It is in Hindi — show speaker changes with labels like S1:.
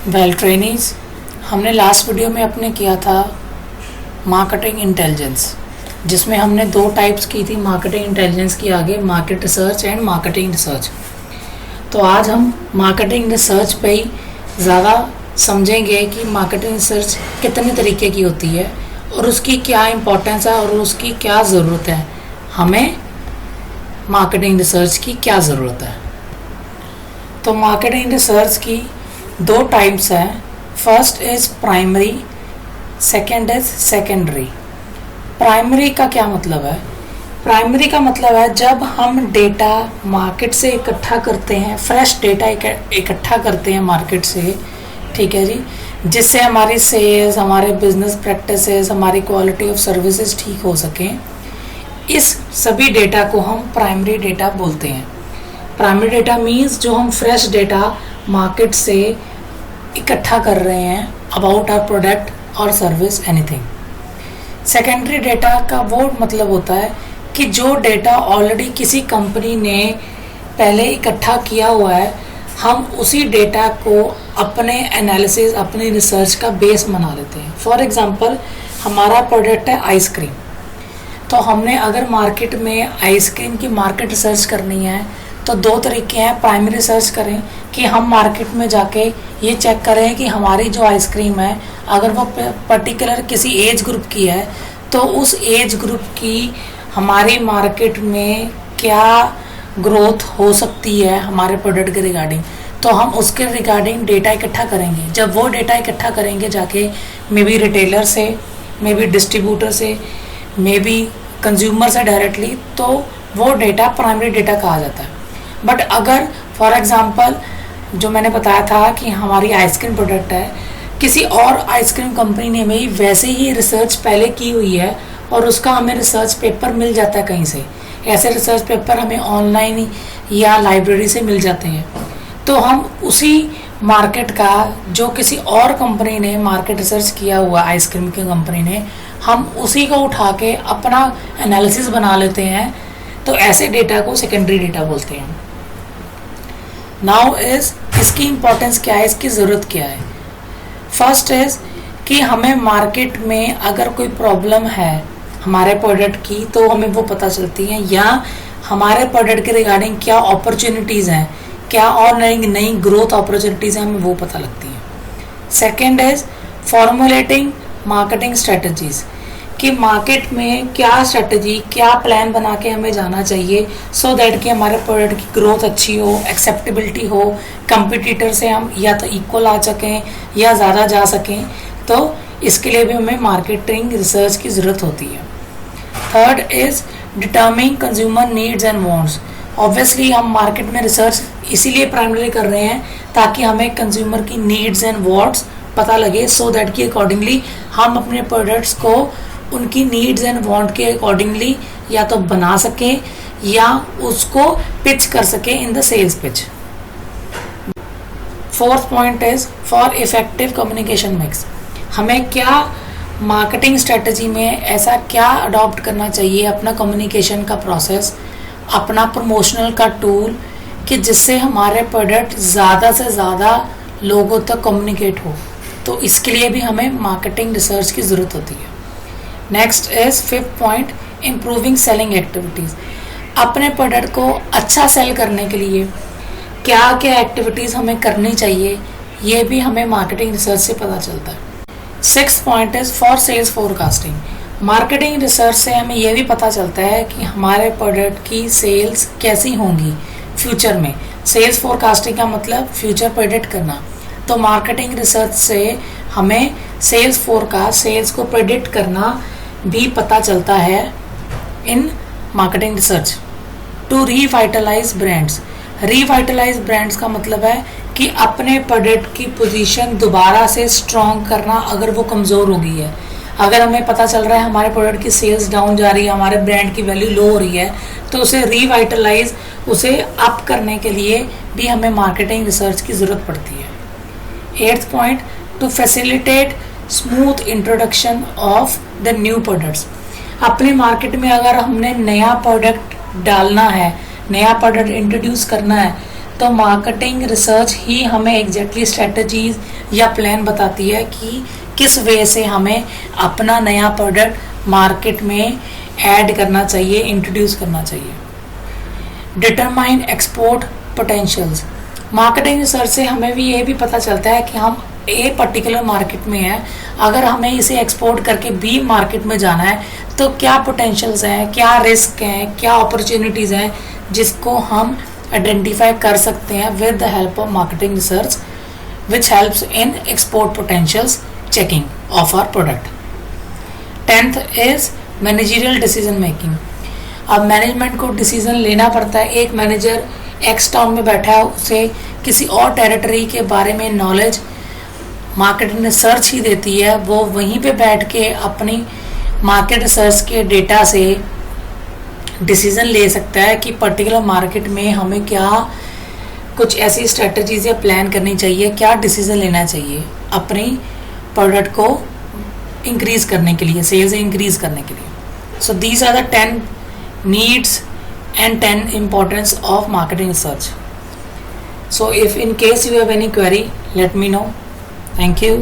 S1: वेल ट्रेनीज, हमने लास्ट वीडियो में अपने किया था मार्केटिंग इंटेलिजेंस, जिसमें हमने दो टाइप्स की थी मार्केटिंग इंटेलिजेंस की, आगे market research and marketing research. तो आज हम मार्केटिंग रिसर्च पे ही ज़्यादा समझेंगे कि मार्केटिंग रिसर्च कितने तरीके की होती है और उसकी क्या इम्पोर्टेंस है और उसकी क्या ज़रूरत है, हमें मार्केटिंग रिसर्च की क्या ज़रूरत है। तो मार्केटिंग रिसर्च की दो टाइप्स हैं। First is primary, second is secondary. Primary का क्या मतलब है? प्राइमरी का मतलब है जब हम डेटा मार्केट से इकट्ठा करते हैं, फ्रेश डेटा इकट्ठा करते हैं मार्केट से, ठीक है जी, जिससे हमारी सेल्स, हमारे बिजनेस प्रैक्टिसेस, हमारी क्वालिटी ऑफ सर्विसेज ठीक हो सकें। इस सभी डेटा को हम प्राइमरी डेटा बोलते हैं। प्राइमरी डेटा मीन्स जो हम फ्रेश डेटा मार्केट से इकट्ठा कर रहे हैं अबाउट आवर प्रोडक्ट और सर्विस, एनीथिंग। सेकेंडरी डेटा का वो मतलब होता है कि जो डेटा ऑलरेडी किसी कंपनी ने पहले इकट्ठा किया हुआ है, हम उसी डेटा को अपने एनालिसिस, अपनी रिसर्च का बेस बना लेते हैं। फॉर एग्जांपल, हमारा प्रोडक्ट है आइसक्रीम, तो हमने अगर मार्केट में आइसक्रीम की मार्केट रिसर्च करनी है तो दो तरीके हैं। प्राइमरी रिसर्च करें कि हम मार्केट में जाके ये चेक करें कि हमारी जो आइसक्रीम है, अगर वो पर्टिकुलर किसी एज ग्रुप की है तो उस एज ग्रुप की हमारी मार्केट में क्या ग्रोथ हो सकती है हमारे प्रोडक्ट के रिगार्डिंग, तो हम उसके रिगार्डिंग डेटा इकट्ठा करेंगे। जब वो डेटा इकट्ठा करेंगे जाके मे बी रिटेलर से, मे बी डिस्ट्रीब्यूटर से, मे बी कंज्यूमर से डायरेक्टली, तो वो डेटा प्राइमरी डेटा कहा जाता है। बट अगर फॉर एग्जांपल जो मैंने बताया था कि हमारी आइसक्रीम प्रोडक्ट है, किसी और आइसक्रीम कंपनी ने भी वैसे ही रिसर्च पहले की हुई है और उसका हमें रिसर्च पेपर मिल जाता है कहीं से, ऐसे रिसर्च पेपर हमें ऑनलाइन या लाइब्रेरी से मिल जाते हैं, तो हम उसी मार्केट का जो किसी और कंपनी ने मार्केट रिसर्च किया हुआ आइसक्रीम की कंपनी ने, हम उसी को उठा के अपना एनालिसिस बना लेते हैं। तो ऐसे डेटा को सेकेंडरी डेटा बोलते हैं। नाउ इज इसकी इम्पोर्टेंस क्या है, इसकी ज़रूरत क्या है? फर्स्ट इज कि हमें मार्केट में अगर कोई प्रॉब्लम है हमारे प्रोडक्ट की तो हमें वो पता चलती है, या हमारे प्रोडक्ट के रिगार्डिंग क्या अपॉर्चुनिटीज़ हैं, क्या और नई नई ग्रोथ अपॉर्चुनिटीज़ हैं, हमें वो पता लगती है। Second is formulating marketing strategies, कि मार्केट में क्या स्ट्रेटजी, क्या प्लान बना के हमें जाना चाहिए सो दैट कि हमारे प्रोडक्ट की ग्रोथ अच्छी हो, एक्सेप्टेबिलिटी हो, कंपटीटर से हम या तो इक्वल आ सकें या ज़्यादा जा सकें। तो इसके लिए भी हमें मार्केटिंग रिसर्च की ज़रूरत होती है। Third is डिटर्मिंग consumer needs and wants. Obviously हम मार्केट में रिसर्च इसीलिए प्राइमरी कर रहे हैं ताकि हमें कंज्यूमर की नीड्स एंड वांट्स पता लगे, सो दैट कि अकॉर्डिंगली हम अपने प्रोडक्ट्स को उनकी नीड्स एंड वांट के अकॉर्डिंगली या तो बना सकें या उसको पिच कर सकें in the sales pitch. Fourth point is for effective communication mix. हमें क्या मार्केटिंग स्ट्रेटजी में ऐसा क्या अडॉप्ट करना चाहिए, अपना कम्युनिकेशन का प्रोसेस, अपना प्रमोशनल का टूल, कि जिससे हमारे प्रोडक्ट ज़्यादा से ज़्यादा लोगों तक कम्युनिकेट हो। तो इसके लिए भी हमें मार्केटिंग रिसर्च की ज़रूरत होती है। Next is fifth point, improving selling activities. अपने प्रोडक्ट को अच्छा सेल करने के लिए क्या क्या एक्टिविटीज़ हमें करनी चाहिए, ये भी हमें मार्केटिंग रिसर्च से पता चलता है। Six point is for sales forecasting. Marketing research से हमें यह भी पता चलता है कि हमारे प्रोडक्ट की सेल्स कैसी होंगी फ्यूचर में। सेल्स फोरकास्टिंग का मतलब फ्यूचर प्रेडिक्ट करना। तो मार्केटिंग रिसर्च से हमें सेल्स फोरकास्ट, सेल्स को प्रेडिक्ट करना भी पता चलता है in marketing research. To revitalise brands. Revitalise brands का मतलब है कि अपने प्रोडक्ट की पोजीशन दोबारा से स्ट्रॉन्ग करना अगर वो कमज़ोर हो गई है। अगर हमें पता चल रहा है हमारे प्रोडक्ट की सेल्स डाउन जा रही है, हमारे ब्रांड की वैल्यू लो हो रही है, तो उसे रीवाइटलाइज, उसे अप करने के लिए भी हमें मार्केटिंग रिसर्च की ज़रूरत पड़ती है। Eighth point, to facilitate smooth introduction of the new products. अपनी मार्केट में अगर हमने नया प्रोडक्ट डालना है, नया प्रोडक्ट इंट्रोड्यूस करना है, तो मार्केटिंग रिसर्च ही हमें एग्जैक्टली स्ट्रेटजीज या प्लान बताती है कि किस वे से हमें अपना नया प्रोडक्ट मार्केट में ऐड करना चाहिए, इंट्रोड्यूस करना चाहिए। Determine export potentials. Marketing research से हमें भी ये भी पता चलता है कि हम ए पर्टिकुलर मार्केट में हैं, अगर हमें इसे एक्सपोर्ट करके बी मार्केट में जाना है तो क्या पोटेंशियल्स हैं, क्या रिस्क हैं, क्या अपॉर्चुनिटीज़ हैं जिसको हम आइडेंटिफाई कर सकते हैं with the help of marketing research which helps in export potentials checking of our product. 10th is managerial decision making. अब मैनेजमेंट को डिसीजन लेना पड़ता है। एक मैनेजर एक्स टाउन में बैठा है, उसे किसी और टेरिटरी के बारे में नॉलेज मार्केटिंग रिसर्च ही देती है, वो वहीं पे बैठ के अपनी मार्केट रिसर्च के डेटा से डिसीजन ले सकता है कि पर्टिकुलर मार्केट में हमें क्या कुछ ऐसी स्ट्रेटजीज या प्लान करनी चाहिए, क्या डिसीजन लेना चाहिए अपनी प्रोडक्ट को इंक्रीज करने के लिए, सेल्स इंक्रीज करने के लिए। So these are the 10 needs and 10 importance of marketing research. So if in case you have any query, let me know. Thank you.